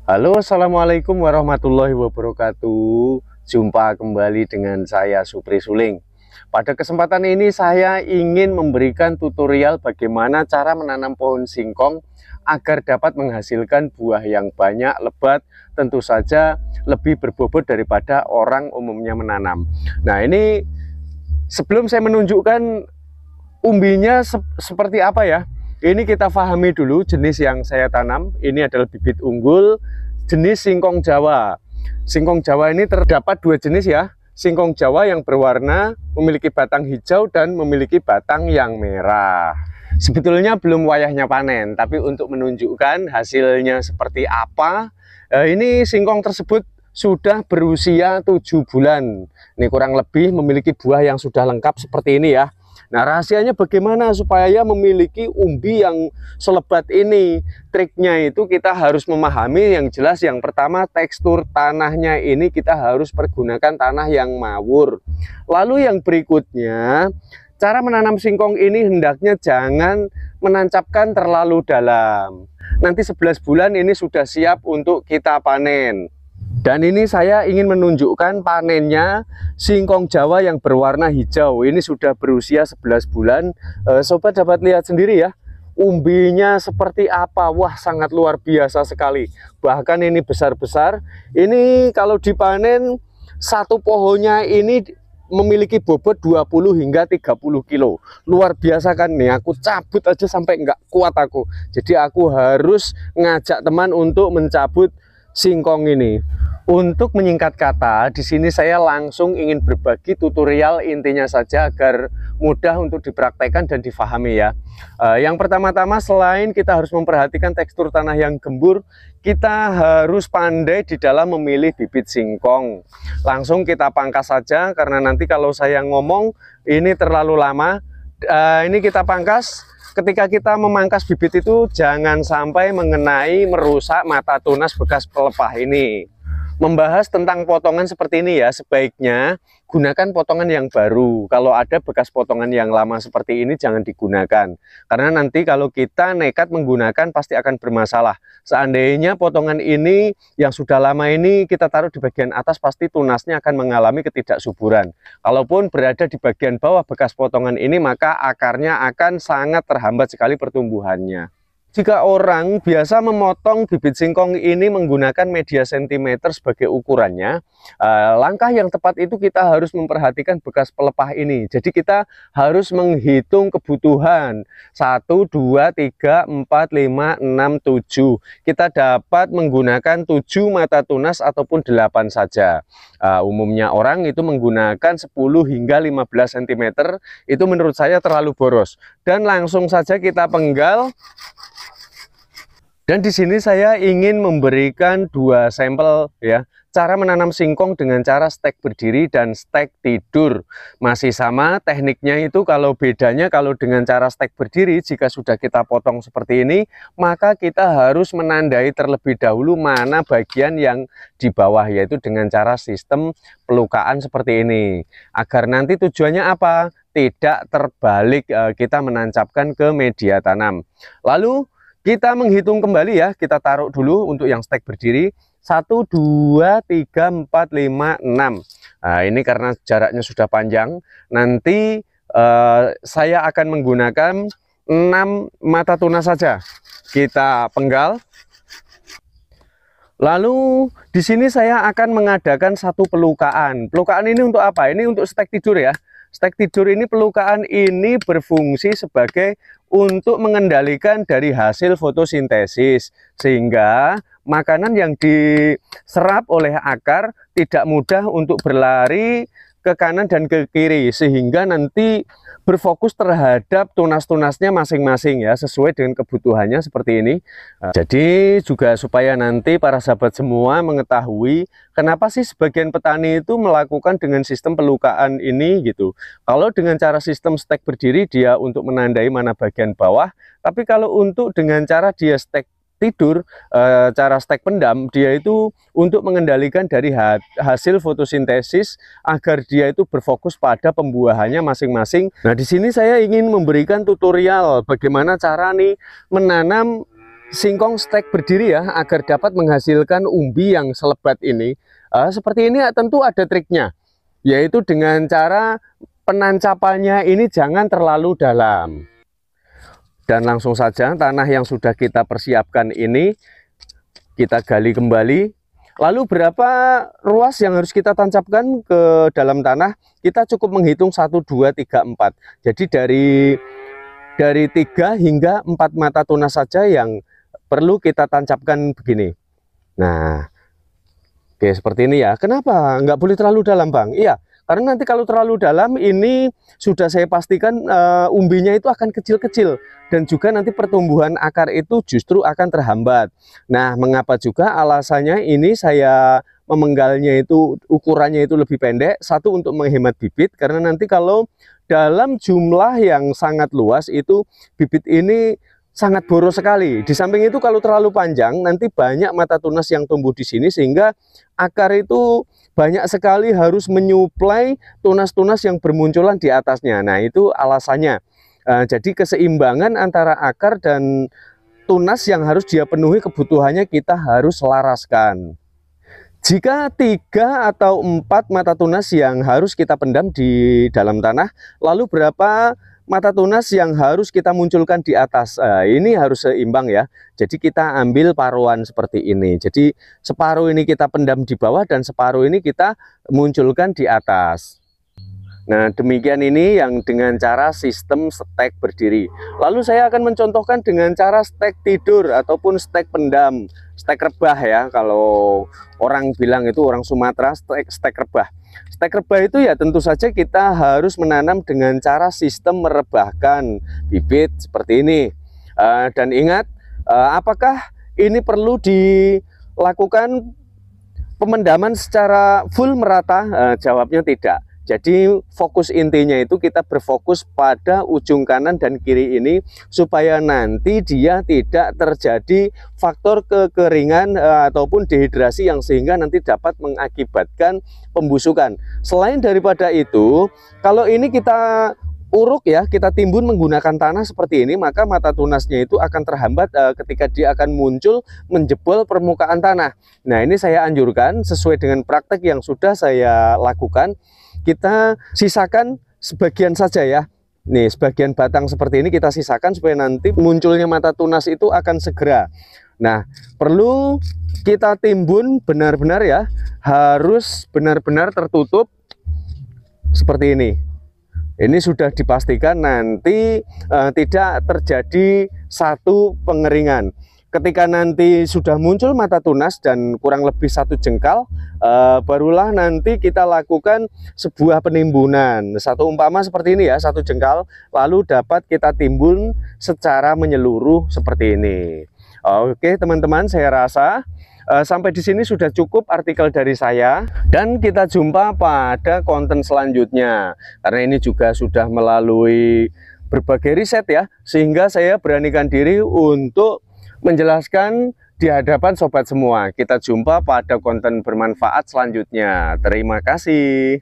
Halo, assalamualaikum warahmatullahi wabarakatuh. Jumpa kembali dengan saya Supri Suling. Pada kesempatan ini saya ingin memberikan tutorial bagaimana cara menanam pohon singkong agar dapat menghasilkan buah yang banyak, lebat, tentu saja lebih berbobot daripada orang umumnya menanam. Nah, ini sebelum saya menunjukkan umbinya seperti apa ya, ini kita pahami dulu jenis yang saya tanam. Ini adalah bibit unggul jenis singkong Jawa. Singkong Jawa ini terdapat dua jenis ya. Singkong Jawa yang berwarna, memiliki batang hijau dan memiliki batang yang merah. Sebetulnya belum wayahnya panen, tapi untuk menunjukkan hasilnya seperti apa, ini singkong tersebut sudah berusia 7 bulan. Ini kurang lebih memiliki buah yang sudah lengkap seperti ini ya. Nah, rahasianya bagaimana supaya memiliki umbi yang selebat ini? Triknya itu kita harus memahami yang jelas. Yang pertama, tekstur tanahnya ini kita harus pergunakan tanah yang mawur. Lalu yang berikutnya, cara menanam singkong ini hendaknya jangan menancapkan terlalu dalam. Nanti 11 bulan ini sudah siap untuk kita panen. Dan ini saya ingin menunjukkan panennya singkong Jawa yang berwarna hijau. Ini sudah berusia 11 bulan. Sobat dapat lihat sendiri ya, umbinya seperti apa. Wah, sangat luar biasa sekali. Bahkan ini besar-besar. Ini kalau dipanen, satu pohonnya ini memiliki bobot 20 hingga 30 kilo. Luar biasa kan nih, aku cabut aja sampai nggak kuat aku. Jadi aku harus ngajak teman untuk mencabut singkong ini. Untuk menyingkat kata, di sini saya langsung ingin berbagi tutorial intinya saja agar mudah untuk dipraktekkan dan difahami ya. Yang pertama-tama, selain kita harus memperhatikan tekstur tanah yang gembur, kita harus pandai di dalam memilih bibit singkong. Langsung kita pangkas saja, karena nanti kalau saya ngomong ini terlalu lama. Ini kita pangkas. Ketika kita memangkas bibit itu jangan sampai mengenai merusak mata tunas bekas pelepah ini. Membahas tentang potongan seperti ini ya, sebaiknya gunakan potongan yang baru. Kalau ada bekas potongan yang lama seperti ini jangan digunakan. Karena nanti kalau kita nekat menggunakan pasti akan bermasalah. Seandainya potongan ini yang sudah lama ini kita taruh di bagian atas, pasti tunasnya akan mengalami ketidaksuburan. Kalaupun berada di bagian bawah bekas potongan ini, maka akarnya akan sangat terhambat sekali pertumbuhannya. Jika orang biasa memotong bibit singkong ini menggunakan media sentimeter sebagai ukurannya, langkah yang tepat itu kita harus memperhatikan bekas pelepah ini. Jadi kita harus menghitung kebutuhan 1, 2, 3, 4, 5, 6, 7. Kita dapat menggunakan 7 mata tunas ataupun 8 saja. Umumnya orang itu menggunakan 10 hingga 15 cm. Itu menurut saya terlalu boros. Dan langsung saja kita penggal. Dan di sini saya ingin memberikan 2 sampel ya, cara menanam singkong dengan cara stek berdiri dan stek tidur. Masih sama tekniknya itu, kalau bedanya kalau dengan cara stek berdiri, jika sudah kita potong seperti ini, maka kita harus menandai terlebih dahulu mana bagian yang di bawah, yaitu dengan cara sistem pelukaan seperti ini. Agar nanti tujuannya apa? Tidak terbalik kita menancapkan ke media tanam. Lalu kita menghitung kembali ya, kita taruh dulu untuk yang stek berdiri. 1, 2, 3, 4, 5, 6. Nah, ini karena jaraknya sudah panjang, nanti saya akan menggunakan 6 mata tunas saja. Kita penggal. Lalu di sini saya akan mengadakan satu pelukaan. Pelukaan ini untuk apa? Ini untuk stek tidur ya. Stek tidur ini, pelukaan ini berfungsi sebagai untuk mengendalikan dari hasil fotosintesis, sehingga makanan yang diserap oleh akar tidak mudah untuk berlari ke kanan dan ke kiri, sehingga nanti berfokus terhadap tunas-tunasnya masing-masing ya, sesuai dengan kebutuhannya seperti ini. Jadi juga supaya nanti para sahabat semua mengetahui kenapa sih sebagian petani itu melakukan dengan sistem pelukaan ini gitu. Kalau dengan cara sistem stek berdiri, dia untuk menandai mana bagian bawah, tapi kalau untuk dengan cara dia stek tidur, cara stek pendam, dia itu untuk mengendalikan dari hasil fotosintesis agar dia itu berfokus pada pembuahannya masing-masing. Nah, di sini saya ingin memberikan tutorial bagaimana cara nih menanam singkong stek berdiri ya, agar dapat menghasilkan umbi yang selebat ini. Seperti ini tentu ada triknya, yaitu dengan cara penancapannya ini jangan terlalu dalam. Dan langsung saja tanah yang sudah kita persiapkan ini kita gali kembali. Lalu berapa ruas yang harus kita tancapkan ke dalam tanah? Kita cukup menghitung 1, 2, 3, 4. Jadi dari 3 hingga 4 mata tunas saja yang perlu kita tancapkan begini. Nah, oke seperti ini ya. Kenapa nggak boleh terlalu dalam, Bang? Iya, karena nanti kalau terlalu dalam ini sudah saya pastikan umbinya itu akan kecil-kecil, dan juga nanti pertumbuhan akar itu justru akan terhambat. Nah, mengapa juga alasannya ini saya memenggalnya itu ukurannya itu lebih pendek? Satu, untuk menghemat bibit, karena nanti kalau dalam jumlah yang sangat luas itu bibit ini sangat boros sekali. Di samping itu kalau terlalu panjang nanti banyak mata tunas yang tumbuh di sini, sehingga akar itu banyak sekali harus menyuplai tunas-tunas yang bermunculan di atasnya. Nah, itu alasannya. Jadi keseimbangan antara akar dan tunas yang harus dia penuhi kebutuhannya kita harus selaraskan. Jika 3 atau 4 mata tunas yang harus kita pendam di dalam tanah, lalu berapa mata tunas yang harus kita munculkan di atas? Ini harus seimbang ya. Jadi kita ambil paruan seperti ini. Jadi separuh ini kita pendam di bawah dan separuh ini kita munculkan di atas. Nah, demikian ini yang dengan cara sistem stek berdiri. Lalu saya akan mencontohkan dengan cara stek tidur ataupun stek pendam, stek rebah ya. Kalau orang bilang itu orang Sumatera, stek rebah. Stek rebah itu ya tentu saja kita harus menanam dengan cara sistem merebahkan bibit seperti ini. Dan ingat, apakah ini perlu dilakukan pemendaman secara full merata? Jawabnya tidak. Jadi fokus intinya itu kita berfokus pada ujung kanan dan kiri ini, supaya nanti dia tidak terjadi faktor kekeringan ataupun dehidrasi yang sehingga nanti dapat mengakibatkan pembusukan. Selain daripada itu, kalau ini kita uruk ya, kita timbun menggunakan tanah seperti ini, maka mata tunasnya itu akan terhambat ketika dia akan muncul menjebol permukaan tanah. Nah, ini saya anjurkan sesuai dengan praktek yang sudah saya lakukan. Kita sisakan sebagian saja ya. Nih, sebagian batang seperti ini kita sisakan supaya nanti munculnya mata tunas itu akan segera. Nah, perlu kita timbun benar-benar ya, harus benar-benar tertutup seperti ini. Ini sudah dipastikan nanti tidak terjadi satu pengeringan. Ketika nanti sudah muncul mata tunas dan kurang lebih 1 jengkal, barulah nanti kita lakukan sebuah penimbunan. Satu umpama seperti ini ya, 1 jengkal, lalu dapat kita timbun secara menyeluruh seperti ini. Oke teman-teman, saya rasa sampai di sini sudah cukup artikel dari saya, dan kita jumpa pada konten selanjutnya. Karena ini juga sudah melalui berbagai riset ya, sehingga saya beranikan diri untuk menjelaskan di hadapan sobat semua. Kita jumpa pada konten bermanfaat selanjutnya. Terima kasih.